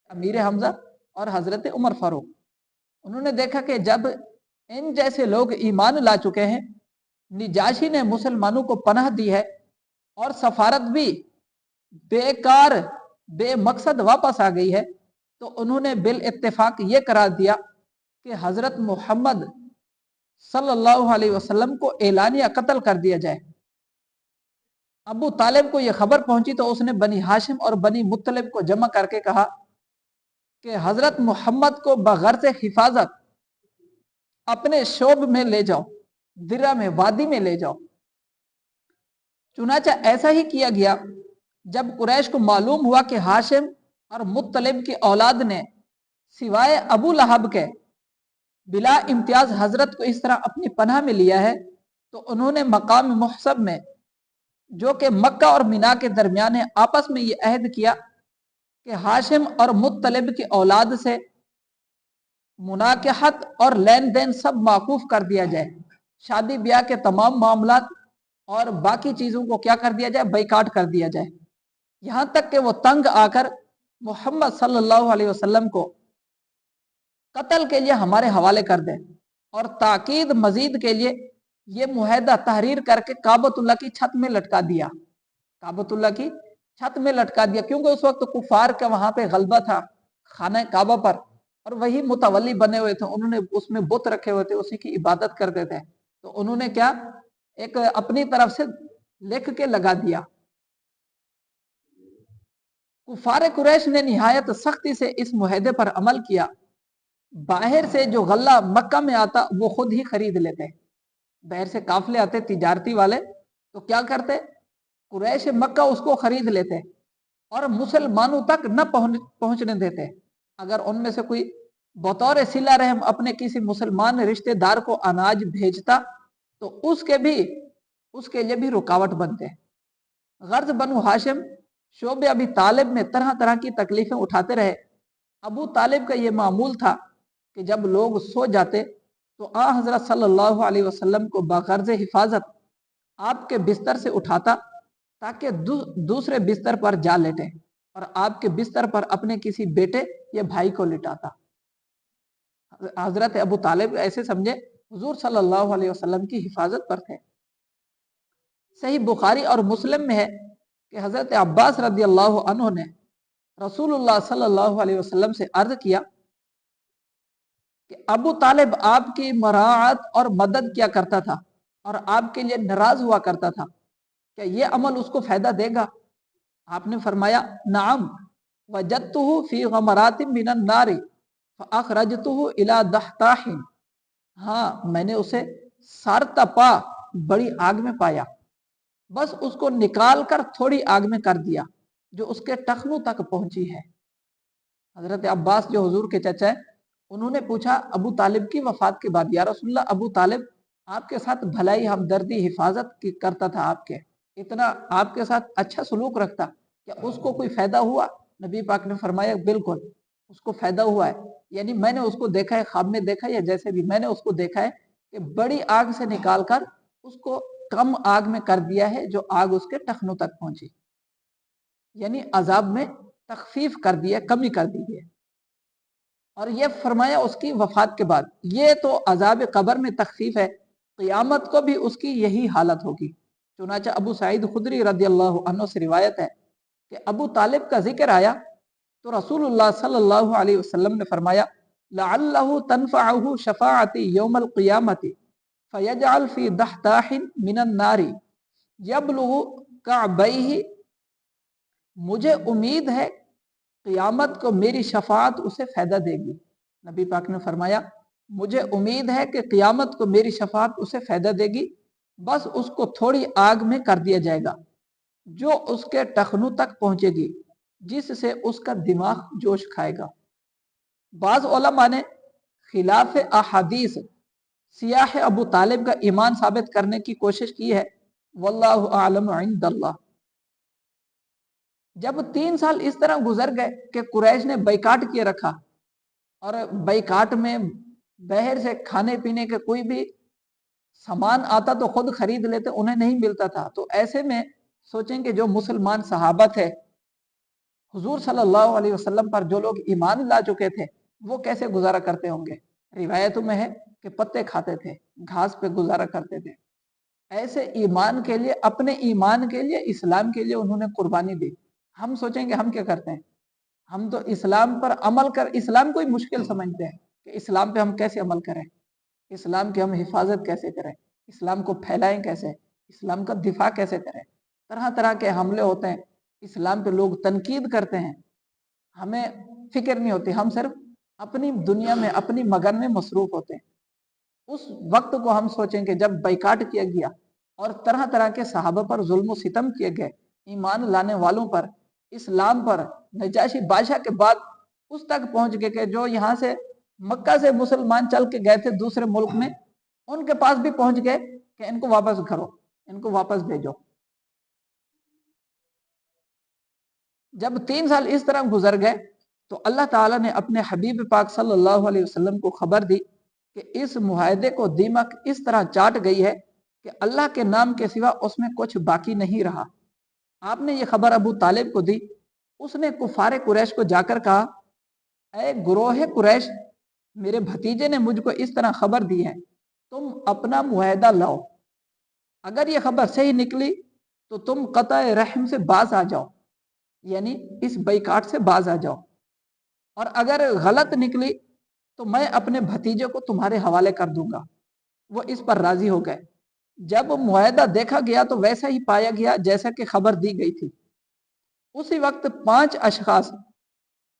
امیر حمزہ اور حضرت عمر فاروق، انہوں نے دیکھا کہ جب ان جیسے لوگ ایمان لا چکے ہیں، نجاشی نے مسلمانوں کو پناہ دی ہے اور سفارت بھی بیکار بے مقصد واپس آ گئی ہے، تو انہوں نے بالاتفاق یہ قرار دیا کہ حضرت محمد صلی اللہ علیہ وسلم کو اعلانیہ قتل کر دیا جائے۔ ابو طالب کو یہ خبر پہنچی تو اس نے بنی ہاشم اور بنی مطلب کو جمع کر کے کہا کہ حضرت محمد کو بغرض حفاظت اپنے شوب میں لے جاؤ، درہ میں، وادی میں لے جاؤ۔ چنانچہ ایسا ہی کیا گیا۔ جب قریش کو معلوم ہوا کہ ہاشم اور مطلب کی اولاد نے سوائے ابو لہب کے بلا امتیاز حضرت کو اس طرح اپنی پناہ میں لیا ہے، تو انہوں نے مقام محسب میں، جو کہ مکہ اور مینا کے درمیان ہے، آپس میں یہ عہد کیا کہ ہاشم اور مطلب کی اولاد سے مناکحت اور لین دین سب موقوف کر دیا جائے، شادی بیاہ کے تمام معاملات اور باقی چیزوں کو کیا کر دیا جائے، بائیکاٹ کر دیا جائے، یہاں تک کہ وہ تنگ آ کر محمد صلی اللہ علیہ وسلم کو قتل کے لیے ہمارے حوالے کر دیں، اور تاکید مزید کے لیے یہ معاہدہ تحریر کر کے کعبۃ اللہ کی چھت میں لٹکا دیا، کعبۃ اللہ کی چھت میں لٹکا دیا، کیونکہ اس وقت کفار کا وہاں پہ غلبہ تھا خانہ کعبہ پر، اور وہی متولی بنے ہوئے تھے، انہوں نے اس میں بت رکھے ہوئے تھے، اسی کی عبادت کرتے تھے، تو انہوں نے کیا ایک اپنی طرف سے لکھ کے لگا دیا۔ کفار قریش نے نہایت سختی سے اس معاہدے پر عمل کیا، باہر سے جو غلہ مکہ میں آتا وہ خود ہی خرید لیتے، باہر سے قافلے آتے تجارتی والے، تو کیا کرتے، قریش مکہ اس کو خرید لیتے اور مسلمانوں تک نہ پہنچنے دیتے۔ اگر ان میں سے کوئی بطور صلہ رحم اپنے کسی مسلمان رشتہ دار کو اناج بھیجتا تو اس کے لیے بھی رکاوٹ بنتے۔ غرض بنو ہاشم شعب ابی طالب میں طرح طرح کی تکلیفیں اٹھاتے رہے۔ ابو طالب کا یہ معمول تھا کہ جب لوگ سو جاتے تو آن حضرت صلی اللہ علیہ وسلم کو بغرض حفاظت آپ کے بستر سے اٹھاتا تاکہ دوسرے بستر پر جا لیٹے، اور آپ کے بستر پر اپنے کسی بیٹے یا بھائی کو لٹاتا۔ حضرت ابو طالب ایسے سمجھے حضور صلی اللہ علیہ وسلم کی حفاظت پر تھے۔ صحیح بخاری اور مسلم میں ہے کہ حضرت عباس رضی اللہ عنہ نے رسول اللہ صلی اللہ علیہ وسلم سے عرض کیا کہ ابو طالب آپ کی مراعات اور مدد کیا کرتا تھا اور آپ کے لیے ناراض ہوا کرتا تھا، کیا یہ عمل اس کو فائدہ دے گا؟ آپ نے فرمایا نعم، وجدتہ فی غمرات من النار فاخرجتہ الی دحتاح، ہاں میں نے اسے سارتپا بڑی آگ میں پایا، بس اس کو نکال کر تھوڑی آگ میں کر دیا جو اس کے ٹخنوں تک پہنچی ہے۔ حضرت عباس جو حضور کے چچا ہیں، انہوں نے پوچھا ابو طالب کی وفات کے بعد، یا رسول اللہ ابو طالب آپ کے ساتھ بھلائی ہمدردی حفاظت کرتا تھا، آپ کے اتنا آپ کے ساتھ اچھا سلوک رکھتا، کیا اس کو کوئی فائدہ ہوا؟ نبی پاک نے فرمایا بالکل اس کو فائدہ ہوا ہے، یعنی میں نے اس کو دیکھا ہے، خواب میں دیکھا ہے یا جیسے بھی میں نے اس کو دیکھا ہے کہ بڑی آگ سے نکال کر اس کو کم آگ میں کر دیا ہے جو آگ اس کے ٹخنوں تک پہنچی، یعنی عذاب میں تخفیف کر دیا، کمی کر دی ہے۔ اور یہ فرمایا اس کی وفات کے بعد، یہ تو عذاب قبر میں تخفیف ہے، قیامت کو بھی اس کی یہی حالت ہوگی۔ چنانچہ ابو سعید خدری رضی اللہ عنہ سے روایت ہے کہ ابو طالب کا ذکر آیا تو رسول اللہ صلی اللہ علیہ وسلم نے فرمایا لعلہ تنفعہ شفاعتی یوم القیامت فیجعل فی دحتاح من النار یبلغ کعبیہ، مجھے امید ہے قیامت کو میری شفاعت اسے فائدہ دے گی۔ نبی پاک نے فرمایا مجھے امید ہے کہ قیامت کو میری شفاعت اسے فائدہ دے گی، بس اس کو تھوڑی آگ میں کر دیا جائے گا جو اس کے ٹخنوں تک پہنچے گی، جس سے اس کا دماغ جوش کھائے گا۔ بعض علماء نے خلاف احادیث سیاح ابو طالب کا ایمان ثابت کرنے کی کوشش کی ہے، واللہ اعلم عند اللہ۔ جب 3 سال اس طرح گزر گئے کہ قریش نے بائیکاٹ کیے رکھا، اور بائیکاٹ میں باہر سے کھانے پینے کے کوئی بھی سامان آتا تو خود خرید لیتے، انہیں نہیں ملتا تھا، تو ایسے میں سوچیں کہ جو مسلمان صحابہ تھے حضور صلی اللہ علیہ وسلم پر جو لوگ ایمان لا چکے تھے وہ کیسے گزارا کرتے ہوں گے؟ روایتوں میں ہے کہ پتے کھاتے تھے، گھاس پہ گزارا کرتے تھے۔ ایسے ایمان کے لیے، اپنے ایمان کے لیے، اسلام کے لیے انہوں نے قربانی دی۔ ہم سوچیں گے ہم کیا کرتے ہیں؟ ہم تو اسلام پر عمل اسلام کو ہی مشکل سمجھتے ہیں کہ اسلام پہ ہم کیسے عمل کریں، اسلام کی ہم حفاظت کیسے کریں، اسلام کو پھیلائیں کیسے، اسلام کا دفاع کیسے کریں۔ طرح طرح کے حملے ہوتے ہیں، اسلام پہ لوگ تنقید کرتے ہیں، ہمیں فکر نہیں ہوتی، ہم صرف اپنی دنیا میں، اپنی مگن میں مصروف ہوتے ہیں۔ اس وقت کو ہم سوچیں کہ جب بائیکاٹ کیا گیا اور طرح طرح کے صحابہ پر ظلم و ستم کیے گئے، ایمان لانے والوں پر، اسلام پر، نجاشی بادشاہ کے بعد اس تک پہنچ گئے کہ جو یہاں سے مکہ سے مسلمان چل کے گئے تھے دوسرے ملک میں، ان کے پاس بھی پہنچ گئے کہ ان کو واپس کرو، ان کو واپس بھیجو۔ جب 3 سال اس طرح گزر گئے تو اللہ تعالیٰ نے اپنے حبیب پاک صلی اللہ علیہ وسلم کو خبر دی کہ اس معاہدے کو دیمک اس طرح چاٹ گئی ہے کہ اللہ کے نام کے سوا اس میں کچھ باقی نہیں رہا۔ آپ نے یہ خبر ابو طالب کو دی، اس نے کفار قریش کو جا کر کہا، اے گروہ قریش، میرے بھتیجے نے مجھ کو اس طرح خبر دی ہے، تم اپنا معاہدہ لاؤ، اگر یہ خبر صحیح نکلی تو تم قطع رحم سے باز آ جاؤ، یعنی اس بائیکاٹ سے باز آ جاؤ، اور اگر غلط نکلی تو میں اپنے بھتیجے کو تمہارے حوالے کر دوں گا۔ وہ اس پر راضی ہو گئے۔ جب معاہدہ دیکھا گیا تو ویسا ہی پایا گیا جیسا کہ خبر دی گئی تھی۔ اسی وقت 5 اشخاص،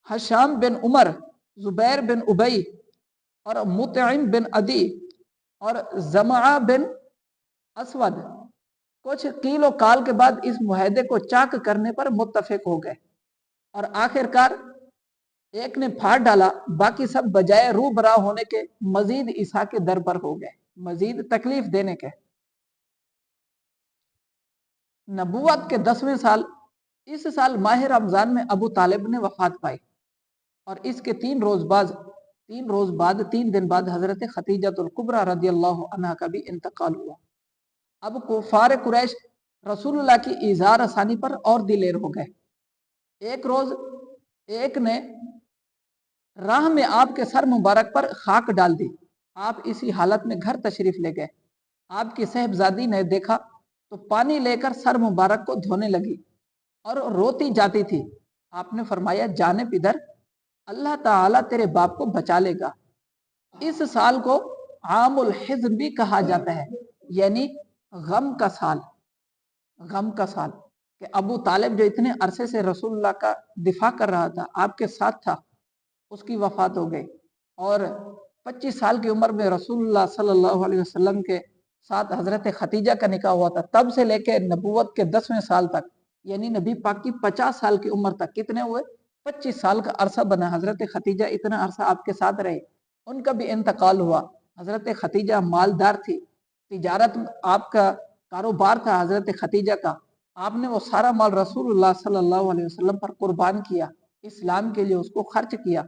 ہشام بن عمر، زبیر بن ابی اور مطعم بن عدی اور زمعہ بن اسود، کچھ قیل و کال کے بعد اس معاہدے کو چاک کرنے پر متفق ہو گئے، اور آخر کار ایک نے پھاڑ ڈالا، باقی سب بجائے رو برا ہونے کے مزید عیسیٰ کے در پر ہو گئے، مزید تکلیف دینے کے۔ نبوت کے 10ویں سال، اس سال ماہ رمضان میں ابو طالب نے وفات پائی، اور اس کے 3 دن بعد حضرت خدیجہ الکبریٰ رضی اللہ عنہا کا بھی انتقال ہوا۔ اب کفار قریش رسول اللہ کی ایذار رسانی پر اور دلیر ہو گئے۔ ایک روز ایک نے راہ میں آپ کے سر مبارک پر خاک ڈال دی، آپ اسی حالت میں گھر تشریف لے گئے۔ آپ کی صاحبزادی نے دیکھا تو پانی لے کر سر مبارک کو دھونے لگی اور روتی جاتی تھی۔ آپ نے فرمایا، جانب ادھر، اللہ تعالیٰ تیرے باپ کو بچا لے گا۔ اس سال کو عام الحزن بھی کہا جاتا ہے، یعنی غم کا سال، غم کا سال، کہ ابو طالب جو اتنے عرصے سے رسول اللہ کا دفاع کر رہا تھا، آپ کے ساتھ تھا، اس کی وفات ہو گئی، اور 25 سال کی عمر میں رسول اللہ صلی اللہ علیہ وسلم کے ساتھ حضرت خدیجہ کا نکاح ہوا تھا۔ تب سے لے کے نبوت کے 10ویں سال تک، یعنی نبی پاک کی 50 سال کی عمر تک کتنے ہوئے؟ 25 سال کا عرصہ بنا۔ حضرت خدیجہ اتنا عرصہ آپ کے ساتھ رہے، ان کا بھی انتقال ہوا۔ حضرت خدیجہ مالدار تھی، تجارت آپ کا کاروبار تھا حضرت خدیجہ کا، آپ نے وہ سارا مال رسول اللہ صلی اللہ علیہ وسلم پر قربان کیا، اسلام کے لیے اس کو خرچ کیا،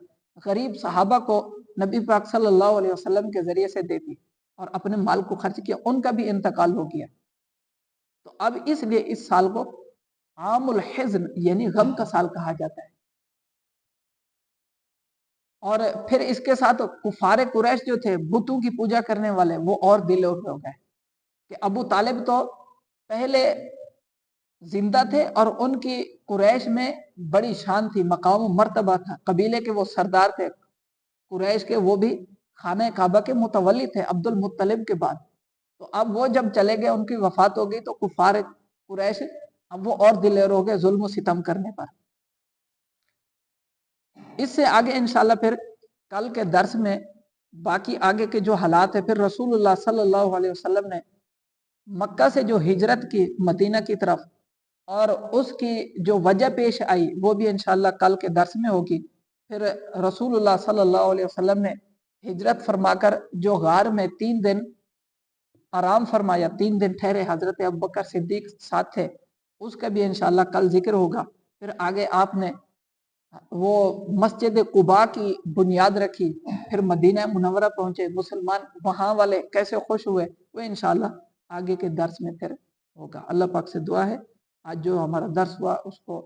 غریب صحابہ کو نبی پاک صلی اللہ علیہ وسلم کے ذریعے سے دیتی اور اپنے مال کو خرچ کیا، ان کا بھی انتقال ہو گیا۔ تو اب اس لیے اس سال کو عام الحزن یعنی غم کا سال کہا جاتا ہے۔ اور پھر اس کے ساتھ کفار قریش جو تھے، بتوں کی پوجا کرنے والے، وہ اور دل ہو گئے کہ ابو طالب تو پہلے زندہ تھے اور ان کی قریش میں بڑی شان تھی، مقام و مرتبہ تھا، قبیلے کے وہ سردار تھے قریش کے، وہ بھی خانہ کعبہ کے متولی تھے عبد المطلب کے بعد۔ تو اب وہ جب چلے گئے، ان کی وفات ہو گئی، تو کفار قریش اب وہ اور دلیر ہو گئے ظلم و ستم کرنے پر۔ اس سے آگے انشاءاللہ پھر کل کے درس میں باقی آگے کے جو حالات ہیں، پھر رسول اللہ صلی اللہ علیہ وسلم نے مکہ سے جو ہجرت کی مدینہ کی طرف، اور اس کی جو وجہ پیش آئی، وہ بھی انشاءاللہ کل کے درس میں ہوگی۔ پھر رسول اللہ صلی اللہ علیہ وسلم نے ہجرت فرما کر جو غار میں 3 دن آرام فرمایا، 3 دن ٹھہرے، حضرت ابوبکر صدیق ساتھ تھے، اس کا بھی انشاءاللہ کل ذکر ہوگا۔ پھر آگے آپ نے وہ مسجد قباء کی بنیاد رکھی، پھر مدینہ منورہ پہنچے، مسلمان وہاں والے کیسے خوش ہوئے، وہ انشاءاللہ آگے کے درس میں پھر ہوگا۔ اللہ پاک سے دعا ہے آج جو ہمارا درس ہوا اس کو